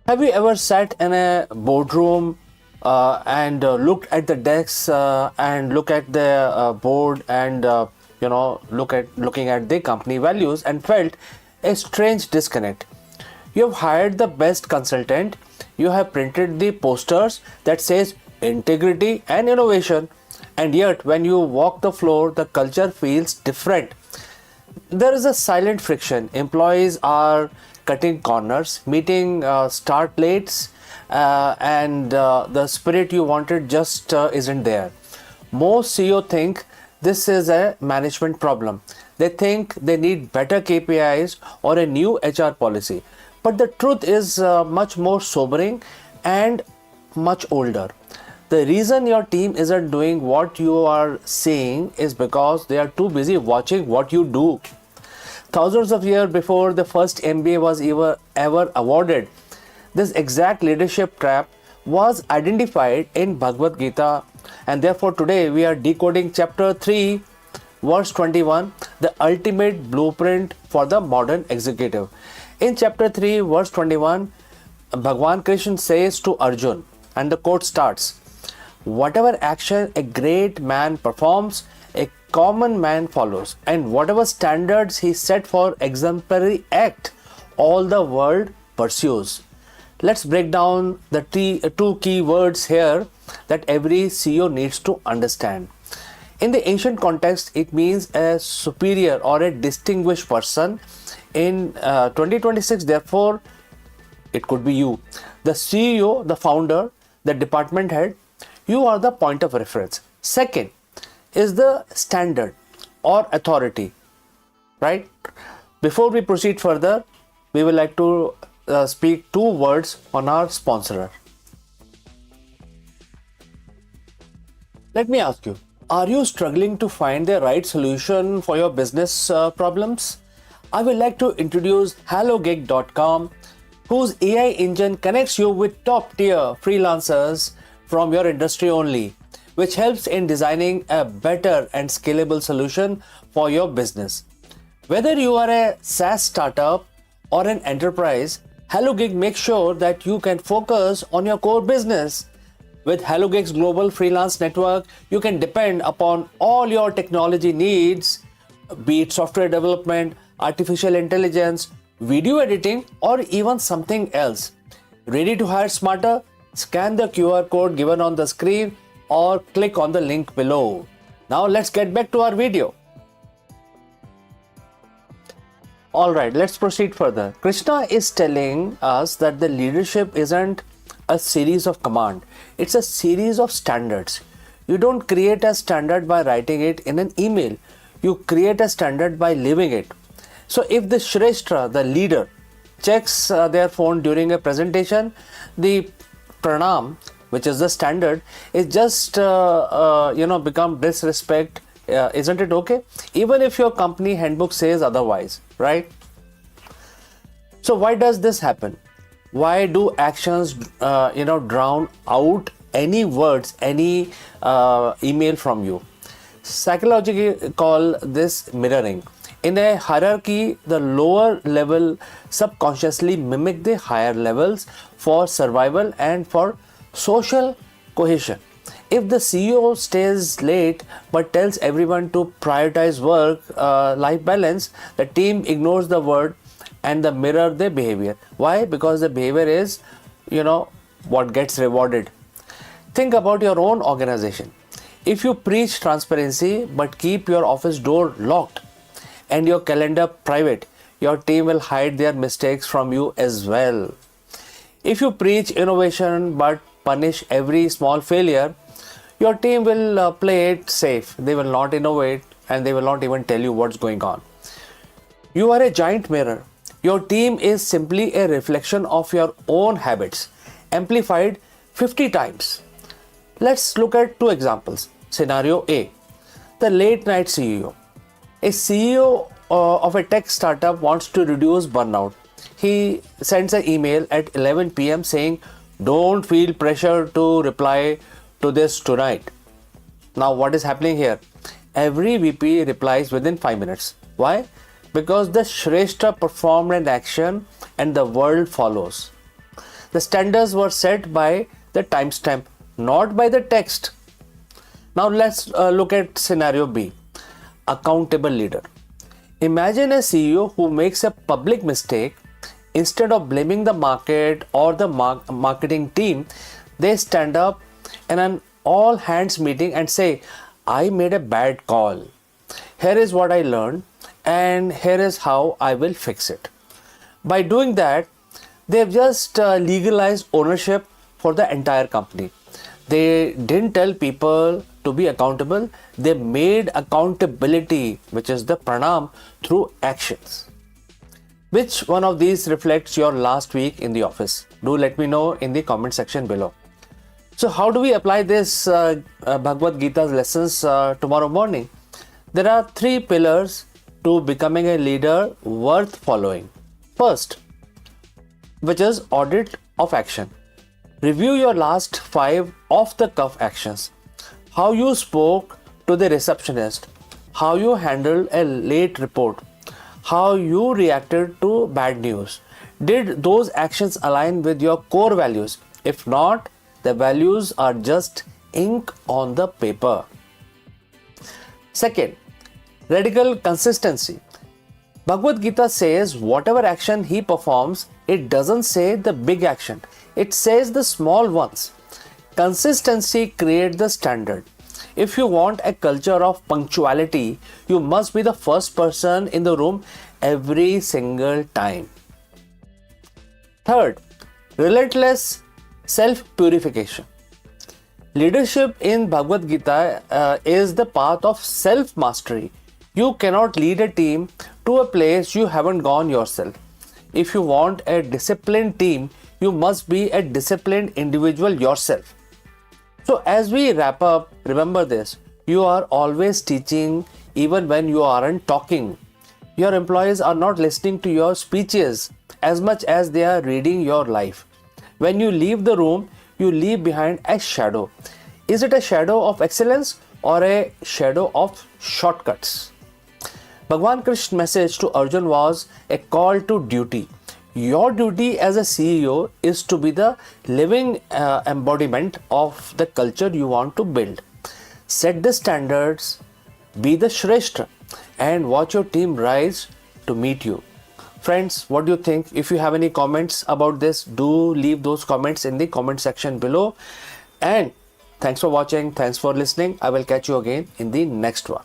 Have you ever sat in a boardroom and looked at the desks and look at the board and looking at the company values and felt a strange disconnect? You have hired the best consultant, you have printed the posters that says integrity and innovation, and yet when you walk the floor the culture feels different. There is a silent friction. Employees are cutting corners, meeting start lates, and the spirit you wanted just isn't there. Most CEO think this is a management problem. They think they need better KPIs or a new HR policy. But the truth is much more sobering and much older. The reason your team isn't doing what you are saying is because they are too busy watching what you do. Thousands of years before the first MBA was ever awarded, this exact leadership trap was identified in Bhagavad Gita, and therefore today we are decoding chapter 3, verse 21, the ultimate blueprint for the modern executive. In chapter 3, verse 21, Bhagwan Krishna says to Arjun, and the quote starts, "Whatever action a great man performs, a common man follows, and whatever standards he set for exemplary act, all the world pursues." Let's break down the two key words here that every CEO needs to understand. In the ancient context, it means a superior or a distinguished person. In 2026, therefore, it could be you, the CEO, the founder, the department head. You are the point of reference. Second is the standard or authority, right? Before we proceed further, we would like to speak two words on our sponsor. Let me ask you, are you struggling to find the right solution for your business problems? I would like to introduce HelloGig.com, whose AI engine connects you with top-tier freelancers from your industry only, which helps in designing a better and scalable solution for your business. Whether you are a SaaS startup or an enterprise, HelloGig makes sure that you can focus on your core business. With HelloGig's global freelance network, you can depend upon all your technology needs, be it software development, artificial intelligence, video editing, or even something else. Ready to hire smarter? Scan the QR code given on the screen or click on the link below. Now let's get back to our video. Alright, let's proceed further. Krishna is telling us that the leadership isn't a series of commands, it's a series of standards. You don't create a standard by writing it in an email, you create a standard by living it. So if the Shrestha, the leader, checks their phone during a presentation, the pranam, which is the standard, is just become disrespect. Isn't it okay? Even if your company handbook says otherwise, right? So why does this happen? Why do actions drown out any words, any email from you? Psychologically call this mirroring. In a hierarchy, the lower level subconsciously mimic the higher levels for survival and for social cohesion. If the CEO stays late but tells everyone to prioritize work-life balance, the team ignores the word and the mirror their behavior. Why? Because the behavior is, what gets rewarded. Think about your own organization. If you preach transparency but keep your office door locked and your calendar private, your team will hide their mistakes from you as well. If you preach innovation but punish every small failure, your team will play it safe. They will not innovate and they will not even tell you what's going on. You are a giant mirror. Your team is simply a reflection of your own habits, amplified 50 times. Let's look at two examples. Scenario A, the late night CEO. A CEO of a tech startup wants to reduce burnout. He sends an email at 11 p.m. saying, "Don't feel pressure to reply to this tonight." Now what is happening here? Every VP replies within 5 minutes. Why? Because the Shrestha performed an action and the world follows. The standards were set by the timestamp, not by the text. Now let's look at scenario B, accountable leader. Imagine a CEO who makes a public mistake. Instead of blaming the market or the marketing team, they stand up in an all hands meeting and say, I made a bad call. Here is what I learned and here is how I will fix it. By doing that, they've just legalized ownership for the entire company. They didn't tell people to be accountable. They made accountability, which is the pranam, through actions. Which one of these reflects your last week in the office? Do let me know in the comment section below. So how do we apply this Bhagavad Gita's lessons tomorrow morning? There are 3 pillars to becoming a leader worth following. First, which is audit of action. Review your last 5 off-the-cuff actions. How you spoke to the receptionist, how you handled a late report, how you reacted to bad news. Did those actions align with your core values? If not, the values are just ink on the paper. Second, radical consistency. Bhagavad Gita says whatever action he performs, it doesn't say the big action. It says the small ones. Consistency creates the standard. If you want a culture of punctuality, you must be the first person in the room every single time. Third, relentless self-purification. Leadership in Bhagavad Gita is the path of self-mastery. You cannot lead a team to a place you haven't gone yourself. If you want a disciplined team, you must be a disciplined individual yourself. So as we wrap up, remember this, you are always teaching even when you aren't talking. Your employees are not listening to your speeches as much as they are reading your life. When you leave the room, you leave behind a shadow. Is it a shadow of excellence or a shadow of shortcuts? Bhagwan Krishna's message to Arjun was a call to duty. Your duty as a CEO is to be the living embodiment of the culture you want to build. Set the standards, be the Shrestha, and watch your team rise to meet you. Friends, what do you think? If you have any comments about this, do leave those comments in the comment section below. And thanks for watching. Thanks for listening. I will catch you again in the next one.